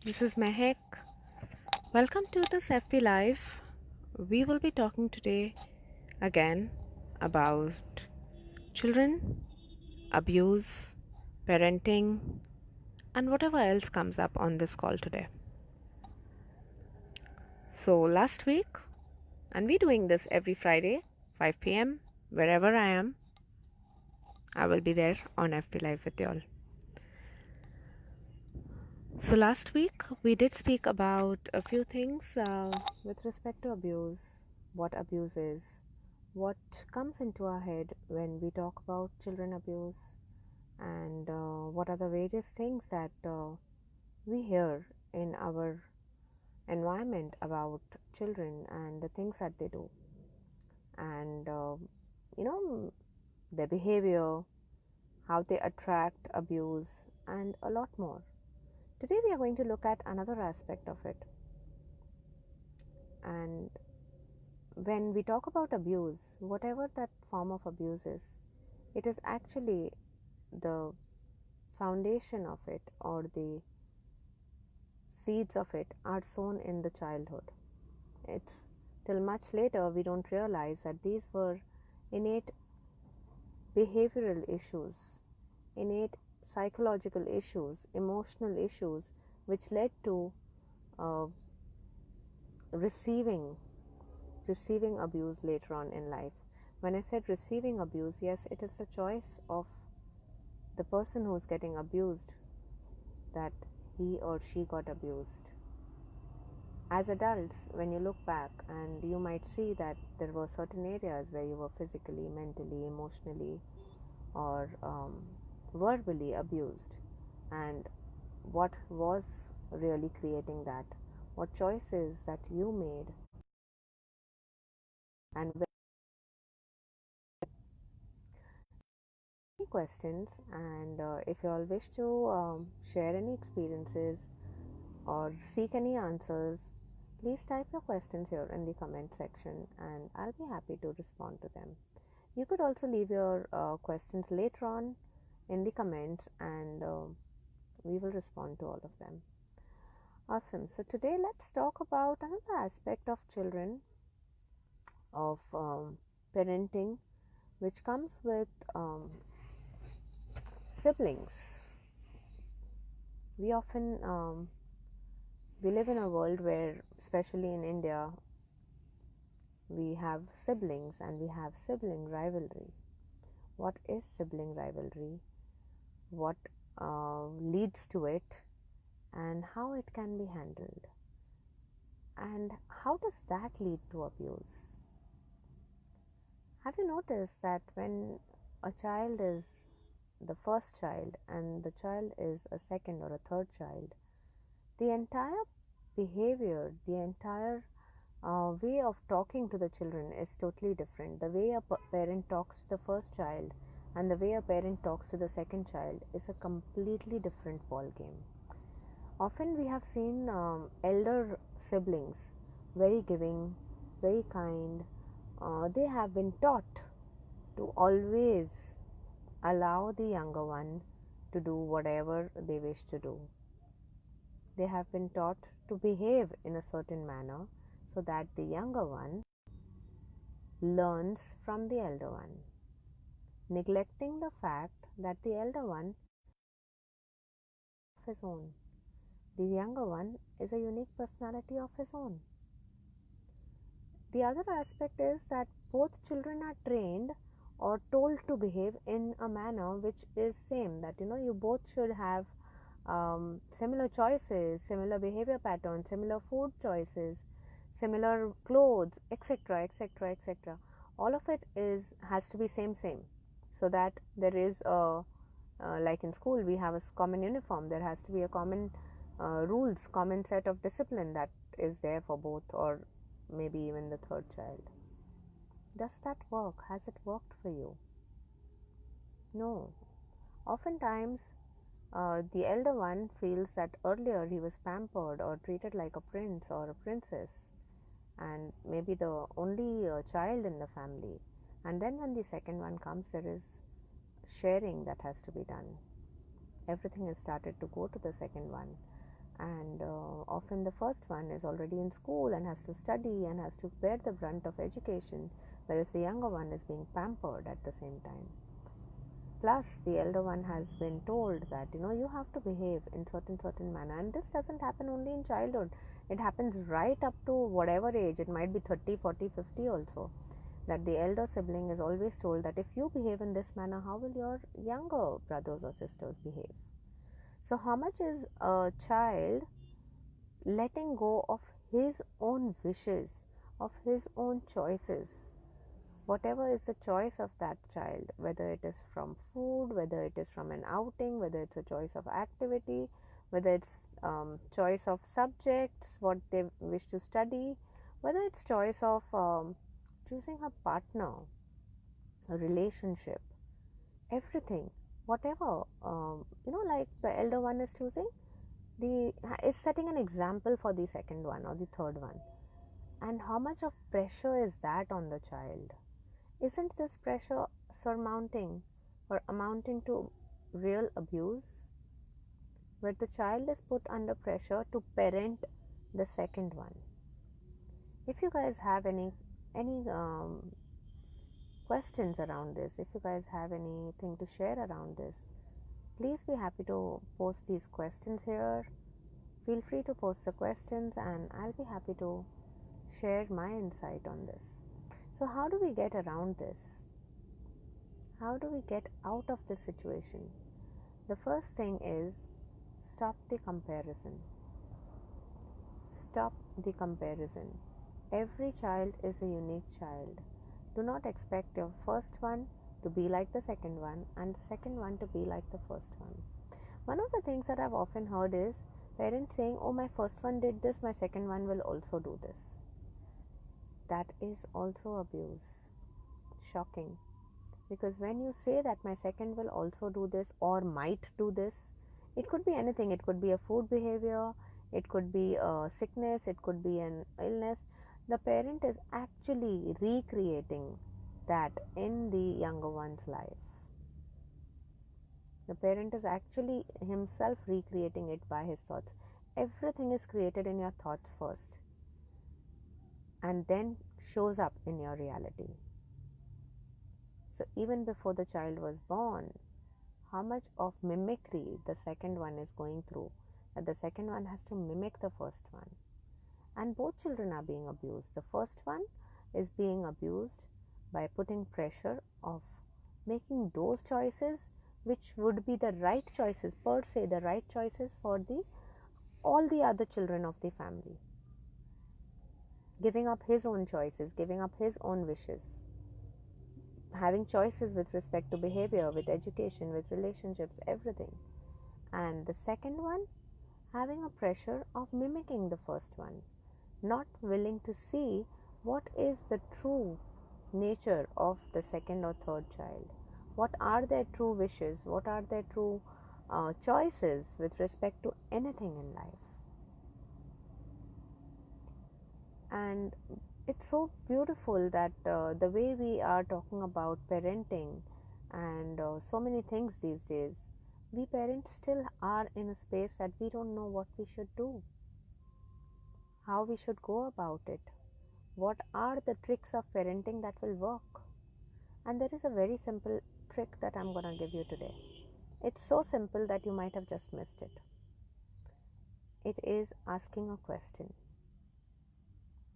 This is Mehek. Welcome to this FP Live. We will be talking today again about children, abuse, parenting, and whatever else comes up on this call today. So, last week, and we're doing this every Friday, 5 pm, wherever I am, I will be there on FP Live with you all. So, last week we did speak about a few things with respect to abuse, what abuse is, what comes into our head when we talk about children abuse, and what are the various things that we hear in our environment about children and the things that they do, and their behavior, how they attract abuse, and a lot more. Today we are going to look at another aspect of it. And when we talk about abuse, whatever that form of abuse is, it is actually the foundation of it, or the seeds of it are sown in the childhood. It's till much later we don't realize that these were innate behavioral issues, innate psychological issues, emotional issues, which led to uh, receiving abuse later on in life. When I said receiving abuse, yes, it is the choice of the person who's getting abused that he or she got abused. As adults, when you look back, and you might see that there were certain areas where you were physically, mentally, emotionally, or verbally abused, and what was really creating that, what choices that you made, and any questions. And if you all wish to share any experiences or seek any answers, please type your questions here in the comment section and I'll be happy to respond to them. You could also leave your questions later on in the comments, and we will respond to all of them. Awesome. So today let's talk about another aspect of children, of parenting, which comes with siblings. We often we live in a world where, especially in India, we have siblings and we have sibling rivalry. What is sibling rivalry? What leads to it? And how it can be handled? And how does that lead to abuse? Have you noticed that when a child is the first child and the child is a second or a third child, the entire behavior, the entire way of talking to the children is totally different. The way a parent talks to the first child and the way a parent talks to the second child is a completely different ball game. Often we have seen elder siblings very giving, very kind. They have been taught to always allow the younger one to do whatever they wish to do. They have been taught to behave in a certain manner so that the younger one learns from the elder one, neglecting the fact that the elder one is his own. The younger one is a unique personality of his own. The other aspect is that both children are trained or told to behave in a manner which is same, that you both should have similar choices, similar behavior patterns, similar food choices, similar clothes, etc., etc., etc. All of it has to be same, so that there is a like in school we have a common uniform. There has to be a common rules, common set of discipline that is there for both, or maybe even the third child. Does that work? Has it worked for you? No. Oftentimes the elder one feels that earlier he was pampered or treated like a prince or a princess, and maybe the only child in the family. And then when the second one comes, there is sharing that has to be done. Everything has started to go to the second one. And often the first one is already in school and has to study and has to bear the brunt of education, whereas the younger one is being pampered at the same time. Plus, the elder one has been told that you have to behave in certain manner, and this doesn't happen only in childhood. It happens right up to whatever age. It might be 30, 40, 50 also. That the elder sibling is always told that if you behave in this manner, how will your younger brothers or sisters behave? So, how much is a child letting go of his own wishes, of his own choices? Whatever is the choice of that child, whether it is from food, whether it is from an outing, whether it's a choice of activity, whether it's choice of subjects, what they wish to study, whether it's choice of choosing a partner, a relationship, everything, whatever, like the elder one is choosing, the is setting an example for the second one or the third one. And how much of pressure is that on the child? Isn't this pressure surmounting or amounting to real abuse, where the child is put under pressure to parent the second one? If you guys have any questions around this, if you guys have anything to share around this, please be happy to post these questions here. Feel free to post the questions, and I'll be happy to share my insight on this. So, how do we get around this? How do we get out of this situation? The first thing is stop the comparison. Stop the comparison. Every child is a unique child. Do not expect your first one to be like the second one and the second one to be like the first one. One of the things that I've often heard is parents saying, "Oh, my first one did this, my second one will also do this." That is also abuse. Shocking. Because when you say that my second will also do this or might do this, it could be anything. It could be a food behavior, it could be a sickness, it could be an illness. The parent is actually recreating that in the younger one's life. The parent is actually himself recreating it by his thoughts. Everything is created in your thoughts first and then shows up in your reality. So even before the child was born, how much of mimicry the second one is going through, that the second one has to mimic the first one. And both children are being abused. The first one is being abused by putting pressure of making those choices which would be the right choices, per se the right choices for all the other children of the family. Giving up his own choices, giving up his own wishes, having choices with respect to behavior, with education, with relationships, everything. And the second one, having a pressure of mimicking the first one, not willing to see what is the true nature of the second or third child. What are their true wishes? What are their true choices with respect to anything in life? And it's so beautiful that the way we are talking about parenting and so many things these days, we parents still are in a space that we don't know what we should do, how we should go about it, what are the tricks of parenting that will work. And there is a very simple trick that I'm going to give you today. It's so simple that you might have just missed it. It is asking a question.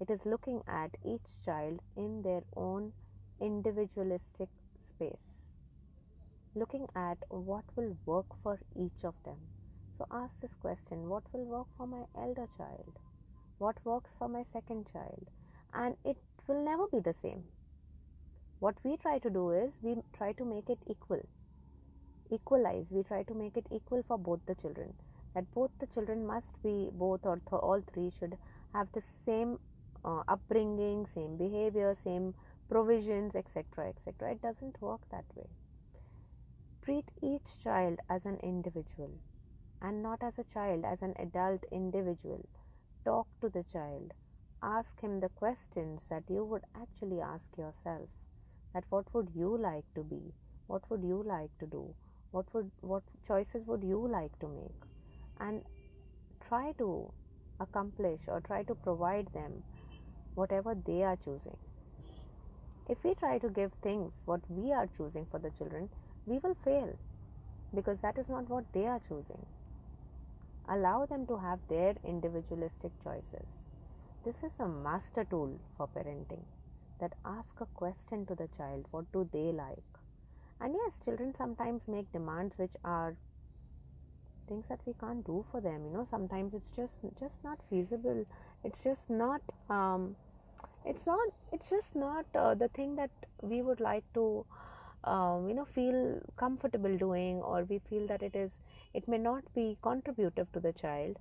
It is looking at each child in their own individualistic space, looking at what will work for each of them. So ask this question: what will work for my elder child? What works for my second child? And it will never be the same. What we try to do is we try to make it equalize. We try to make it equal for both the children, that both the children must be, both or all three should have the same upbringing, same behavior, same provisions, etc., etc. It doesn't work that way. Treat each child as an individual and not as a child, as an adult individual. Talk to the child. Ask him the questions that you would actually ask yourself. That what would you like to be? What would you like to do? What choices would you like to make? And try to accomplish or try to provide them whatever they are choosing. If we try to give things what we are choosing for the children, we will fail because that is not what they are choosing. Allow them to have their individualistic choices. This is a master tool for parenting, that ask a question to the child, what do they like? And yes, children sometimes make demands which are things that we can't do for them. Sometimes it's just not feasible. It's just not the thing that we would like to feel comfortable doing, or we feel that it may not be contributive to the child.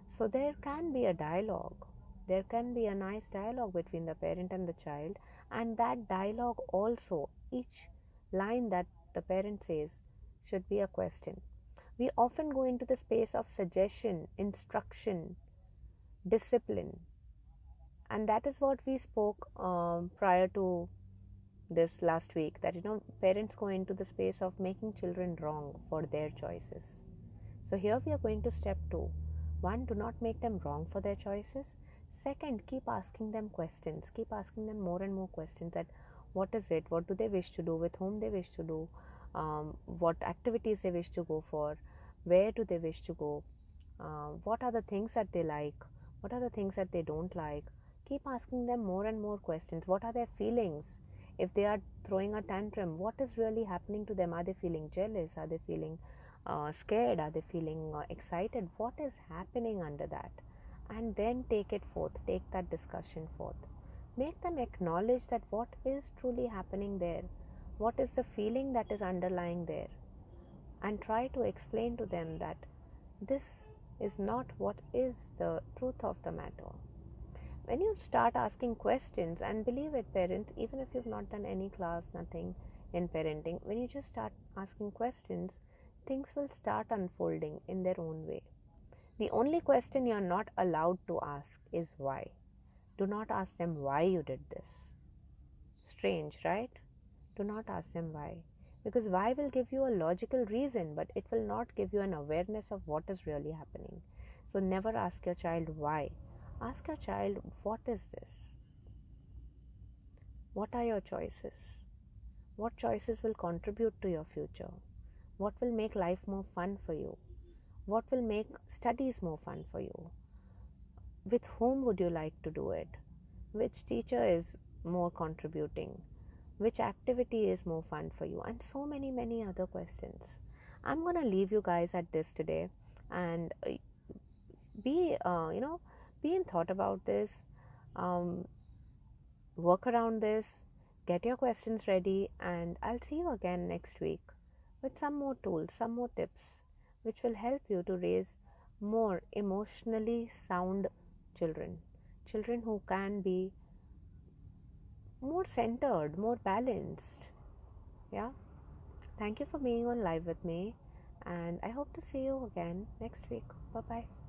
So there can be a dialogue, there can be a nice dialogue between the parent and the child, and that dialogue also, each line that the parent says should be a question. We often go into the space of suggestion, instruction, discipline, and that is what we spoke prior to this last week, that parents go into the space of making children wrong for their choices. So here we are going to step 2. 1, do not make them wrong for their choices. Second, keep asking them questions, keep asking them more and more questions, that what is it, what do they wish to do, with whom they wish to do, what activities they wish to go for, where do they wish to go, what are the things that they like, what are the things that they don't like. Keep asking them more and more questions. What are their feelings? If they are throwing a tantrum, what is really happening to them? Are they feeling jealous? Are they feeling scared? Are they feeling excited? What is happening under that? And then take it forth, take that discussion forth. Make them acknowledge that what is truly happening there, what is the feeling that is underlying there, and try to explain to them that this is not what is the truth of the matter. When you start asking questions, and believe it, parents, even if you've not done any class, nothing in parenting, when you just start asking questions, things will start unfolding in their own way. The only question you're not allowed to ask is why. Do not ask them why you did this. Strange, right? Do not ask them why. Because why will give you a logical reason, but it will not give you an awareness of what is really happening. So never ask your child why. Ask your child, what is this? What are your choices? What choices will contribute to your future? What will make life more fun for you? What will make studies more fun for you? With whom would you like to do it? Which teacher is more contributing? Which activity is more fun for you? And so many other questions. I'm going to leave you guys at this today, and be in thought about this, work around this, get your questions ready, and I'll see you again next week with some more tools, some more tips, which will help you to raise more emotionally sound children who can be more centered, more balanced. Yeah. Thank you for being on live with me, and I hope to see you again next week. Bye bye.